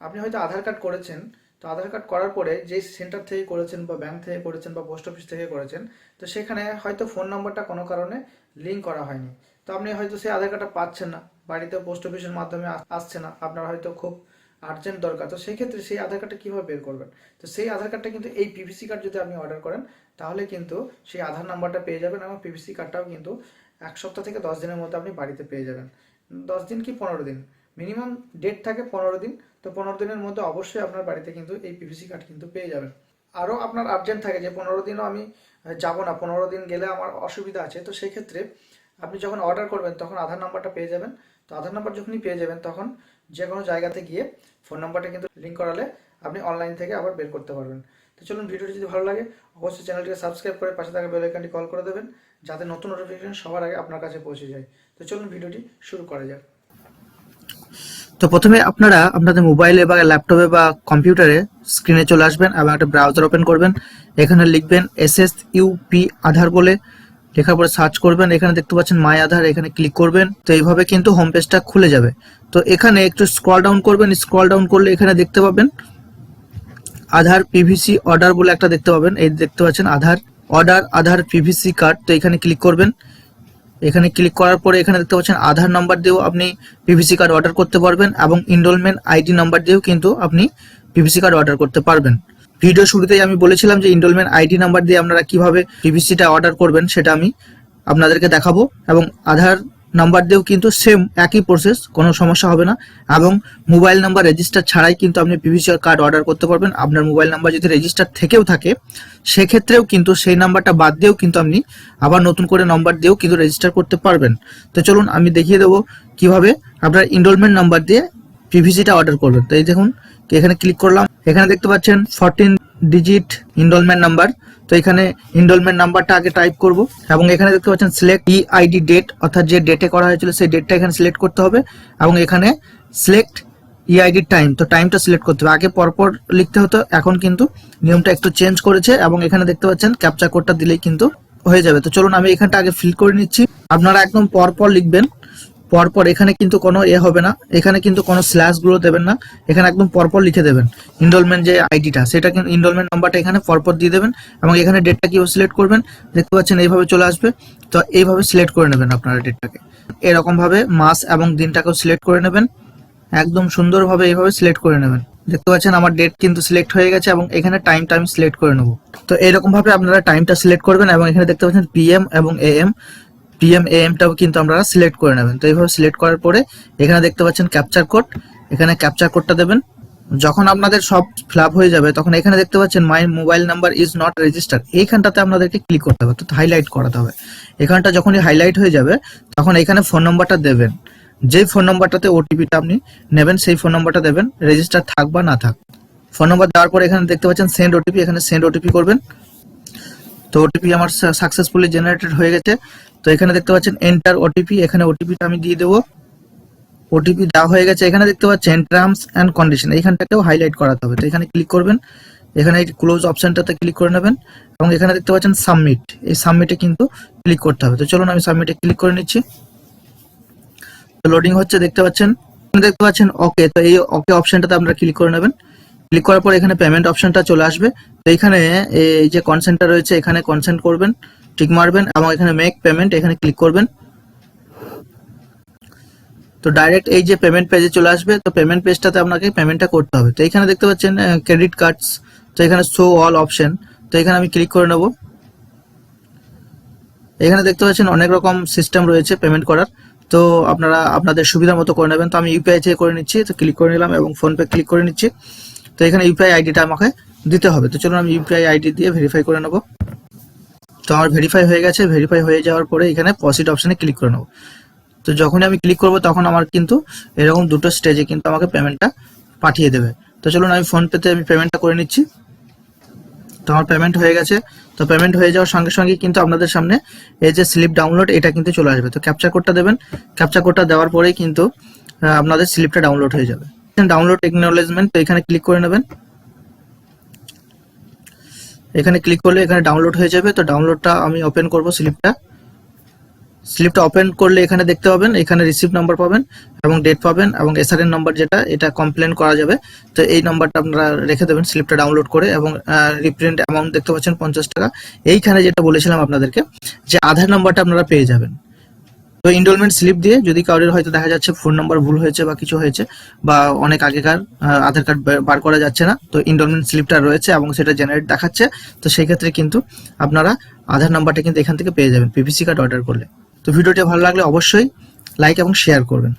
আপনি হয়তো আধার কার্ড করেছেন। তো আধার কার্ড করার পরে যে সেন্টার থেকে করেছেন বা ব্যাংক থেকে করেছেন বা পোস্ট অফিস থেকে করেছেন, তো সেখানে হয়তো ফোন নম্বরটা কোনো কারণে লিঙ্ক করা হয়নি। তো আপনি হয়তো সেই আধার কার্ডটা পাচ্ছেন না, বাড়িতে পোস্ট অফিসের মাধ্যমে আসছে না, আপনার হয়তো খুব আর্জেন্ট দরকার। তো সেই ক্ষেত্রে সেই আধার কার্ডটা কীভাবে বের করবেন? তো সেই আধার কার্ডটা কিন্তু এই পিভিসি কার্ড যদি আপনি অর্ডার করেন, তাহলে কিন্তু সেই আধার নাম্বারটা পেয়ে যাবেন এবং পিভিসি কার্ডটাও কিন্তু 1 সপ্তাহ থেকে 10 দিনের মধ্যে আপনি বাড়িতে পেয়ে যাবেন। 10 দিন কি 15 দিন, মিনিমাম ডেট থাকে 15 দিন। তো 15 দিনের মধ্যে অবশ্যই আপনার বাড়িতে কিন্তু এই পিভিসি কার্ড কিন্তু পেয়ে যাবেন। আরও আপনার আর্জেন্ট থাকে যে 15 দিনও আমি যাব না, 15 দিন গেলে আমার অসুবিধা আছে, তো সেই ক্ষেত্রে আপনি যখন অর্ডার করবেন তখন আধার নাম্বারটা পেয়ে যাবেন। তো আধার নাম্বার যখনই পেয়ে যাবেন তখন যে কোনো জায়গাতে গিয়ে ফোন নাম্বারটা কিন্তু লিঙ্ক করালে আপনি অনলাইন থেকে আবার বের করতে পারবেন। তো চলুন, ভিডিওটি যদি ভালো লাগে অবশ্যই চ্যানেলটিকে সাবস্ক্রাইব করে পাশে থাকা বেল আইকনটি কল করে দেবেন, যাতে নতুন নোটিফিকেশন সবার আগে আপনার কাছে পৌঁছে যায়। তো চলুন ভিডিওটি শুরু করা যাক। তো প্রথমে আপনারা আপনাদের মোবাইলে বা ল্যাপটপে বা কম্পিউটারে স্ক্রিনে চলে আসবেন এবং একটা ব্রাউজার ওপেন করবেন। এখানে লিখবেন SSUP আধার বলে, লেখার পরে সার্চ করবেন। এখানে দেখতে পাচ্ছেন মাই আধার, এখানে ক্লিক করবেন। তো এইভাবে কিন্তু হোম পেজটা খুলে যাবে। তো এখানে একটু স্ক্রল ডাউন করবেন, স্ক্রল ডাউন করলে এখানে দেখতে পাবেন আধার পিভিসি অর্ডার বলে একটা দেখতে পাবেন। এই দেখতে পাচ্ছেন আধার অর্ডার, আধার পিভিসি কার্ড। তো এখানে ক্লিক করবেন। এখানে ক্লিক করার পরে এখানে দেখতে পাচ্ছেন আধার নাম্বার দিয়েও আপনি পিভিসি কার্ড অর্ডার করতে পারবেন এবং ইনরোলমেন্ট আইডি নাম্বার দিয়েও কিন্তু আপনি পিভিসি কার্ড অর্ডার করতে পারবেন। ভিডিও শুরুতেই আমি বলেছিলাম যে ইনরোলমেন্ট আইডি নাম্বার দিয়ে আপনারা কিভাবে পিভিসিটা অর্ডার করবেন সেটা আমি আপনাদেরকে দেখাবো, এবং আধার নাম্বার দিয়েও কিন্তু সেম একই প্রসেস, কোনো সমস্যা হবে না। এবং মোবাইল নাম্বার রেজিস্টার ছাড়াই কিন্তু আপনি পিভিসি কার্ড অর্ডার করতে পারবেন। আপনার মোবাইল নাম্বার যদি রেজিস্টার থেকেও থাকে সেক্ষেত্রেও কিন্তু সেই নাম্বারটা বাদ দিয়েও কিন্তু আপনি আবার নতুন করে নাম্বার দিয়েও কিন্তু রেজিস্টার করতে পারবেন। তো চলুন আমি দেখিয়ে দেবো কিভাবে আপনার ইনরোলমেন্ট নাম্বার দিয়ে পিভিসিটা অর্ডার করবেন। তো এই দেখুন, এখানে ক্লিক করলাম। এখানে দেখতে পাচ্ছেন 14 ডিজিট ইনরোলমেন্ট নাম্বার। তো এখানে ইনরোলমেন্ট নাম্বারটা আগে টাইপ করব এবং এখানে দেখতে পাচ্ছেন সিলেক্ট ইআইডি ডেট, অর্থাৎ যে ডেটে করা হয়েছিল সেই ডেটটা এখানে সিলেক্ট করতে হবে এবং এখানে সিলেক্ট ইআইডি টাইম, তো টাইমটা সিলেক্ট করতে হবে। আগে পরপর লিখতে হতো, এখন কিন্তু নিয়মটা একটু চেঞ্জ করেছে এবং এখানে দেখতে পাচ্ছেন ক্যাপচা কোডটা দিলেই কিন্তু হয়ে যাবে। তো চলুন আমি এখানটা আগে ফিল করে নিচ্ছি। আপনারা একদম পরপর লিখবেন, পরপর এখানে কিন্তু কোনো হবে না, এখানে কিন্তু কোনো স্ল্যাশ গুলো দেবেন না, এখানে একদম পরপর লিখে দেবেন ইনরোলমেন্ট যে আইডিটা, সেটা কিন্তু ইনরোলমেন্ট নাম্বারটা এখানে পরপর দিয়ে দেবেন এবং এখানে ডেটটা কিভাবে সিলেক্ট করবেন দেখতে পাচ্ছেন এইভাবে চলে আসবে। তো এইভাবে সিলেক্ট করে নেবেন আপনারা ডেটটাকে, এরকম ভাবে মাস এবং দিনটাকেও সিলেক্ট করে নেবেন, একদম সুন্দরভাবে এইভাবে সিলেক্ট করে নেবেন। দেখতে পাচ্ছেন আমার ডেট কিন্তু সিলেক্ট হয়ে গেছে এবং এখানে টাইমটা আমি সিলেক্ট করে নেব। তো এরকম ভাবে আপনারা টাইমটা সিলেক্ট করবেন এবং এখানে দেখতে পাচ্ছেন পিএম এবং এএম, পিএম এএমটাও কিন্তু আপনারা সিলেক্ট করে নেবেন। তো এইভাবে সিলেক্ট করার পরে এখানে দেখতে পাচ্ছেন ক্যাপচার কোড, এখানে ক্যাপচার কোডটা দেবেন। যখন আপনাদের সব ফিল আপ হয়ে যাবে তখন এখানে দেখতে পাচ্ছেন my mobile number is not registered, এইখানটাতে আপনাদেরকে ক্লিক করতে হবে, তো হাইলাইট করাতে হবে। এখানটা যখনই হাইলাইট হয়ে যাবে তখন এখানে ফোন নাম্বারটা দেবেন, যেই ফোন নাম্বারটাতে ওটিপিটা আপনি নেবেন সেই ফোন নাম্বারটা দেবেন, রেজিস্টার থাক বা না থাক। ফোন নাম্বার দেওয়ার পরে এখানে দেখতে পাচ্ছেন সেন্ড ওটিপি, এখানে সেন্ড ওটিপি করবেন। তো ওটিপি আমার সাকসেসফুলি জেনারেটেড হয়ে গেছে। তো এখানে দেখতে পাচ্ছেন এন্টার ওটিপি, এখানে ওটিপিটা আমি দিয়ে দেবো। ওটিপি দেওয়া হয়ে গেছে। এখানে দেখতে পাচ্ছেন টার্মস অ্যান্ড কন্ডিশন, এইখানটাকেও হাইলাইট করাতে হবে। তো এখানে ক্লিক করবেন, এখানে ক্লোজ অপশনটাতে ক্লিক করে নেবেন এবং এখানে দেখতে পাচ্ছেন সাবমিট, এই সাবমিটে কিন্তু ক্লিক করতে হবে। তো চলুন আমি সাবমিটে ক্লিক করে নিচ্ছি। তো লোডিং হচ্ছে, দেখতে পাচ্ছেন ওকে। তো এই ওকে অপশনটাতে আপনারা ক্লিক করে নেবেন। ক্লিক করার পর এখানে পেমেন্ট অপশনটা চলে আসবে। তো এখানে এই যে কনসেন্টটা রয়েছে এখানে কনসেন্ট করবেন, টিক মারবেন এবং এখানে মেক পেমেন্ট এখানে ক্লিক করবেন। তো ডাইরেক্ট এই যে পেমেন্ট পেজে চলে আসবে। তো পেমেন্ট পেজটাতে আপনাকে পেমেন্টটা করতে হবে। তো এখানে দেখতে পাচ্ছেন ক্রেডিট কার্ডস, তো এখানে শো অল অপশন, তো এখানে আমি ক্লিক করে নেব। এখানে দেখতে পাচ্ছেন অনেক রকম সিস্টেম রয়েছে পেমেন্ট করার, তো আপনারা আপনাদের সুবিধা মতো করে নেবেন। তো আমি ইউপিআই থেকে করে নিচ্ছি, তো ক্লিক করে নিলাম এবং ফোনপে ক্লিক করে নিচ্ছি। তো এখানে ইউপিআই আইডিটা আমাকে দিতে হবে। তো চলুন আমি ইউপিআই আইডি দিয়ে ভেরিফাই করে নেব। তো আমার ভেরিফাই হয়ে গেছে। ভেরিফাই হয়ে যাওয়ার পরে এখানে প্রসিড অপশনে ক্লিক করে নেব। তো যখনই আমি ক্লিক করব তখন আমার কিন্তু এরকম দুটো স্টেজে কিন্তু আমাকে পেমেন্টটা পাঠিয়ে দেবে। তো চলুন আমি ফোনপেতে আমি পেমেন্টটা করে নিচ্ছি। তো আমার পেমেন্ট হয়ে গেছে। তো পেমেন্ট হয়ে যাওয়ার সঙ্গে সঙ্গে কিন্তু আপনাদের সামনে এই যে স্লিপ ডাউনলোড এটা কিন্তু চলে আসবে। তো ক্যাপচা কোডটা দেবেন, ক্যাপচা কোডটা দেওয়ার পরেই কিন্তু আপনাদের স্লিপটা ডাউনলোড হয়ে যাবে। ডাউনলোড একনলেজমেন্ট, তো এখানে ক্লিক করে নেবেন। এখানে ক্লিক করলে এখানে ডাউনলোড হয়ে যাবে। তো ডাউনলোডটা আমি ওপেন করব স্লিপটা। স্লিপটা ওপেন করলে এখানে দেখতে পাবেন, এখানে রিসিপ্ট নাম্বার পাবেন এবং ডেট পাবেন এবং এসআরএন নাম্বার যেটা এটা কমপ্লেন করা যাবে। তো এই নাম্বারটা আপনারা রেখে দেবেন স্লিপটা ডাউনলোড করে, এবং রিপ্রিন্ট অ্যামাউন্ট দেখতে পাচ্ছেন 50 টাকা। এইখানে যেটা বলেছিলাম আপনাদেরকে যে আধার নাম্বারটা আপনারা পেয়ে যাবেন। তো ইনরোলমেন্ট স্লিপ দিয়ে যদি কারোর হয়তো দেখা যাচ্ছে ফোন নাম্বার ভুল হয়েছে বা কিছু হয়েছে, বা অনেক আগেকার আধার কার্ড বার করা যাচ্ছে না, তো ইনরোলমেন্ট স্লিপটা রয়েছে এবং সেটা জেনারেট দেখাচ্ছে, তো সেই ক্ষেত্রে কিন্তু আপনারা আধার নাম্বারটা কিন্তু এখান থেকে পেয়ে যাবেন পিভিসি কার্ড অর্ডার করলে। তো ভিডিওটি ভালো লাগলে অবশ্যই লাইক এবং শেয়ার করবেন।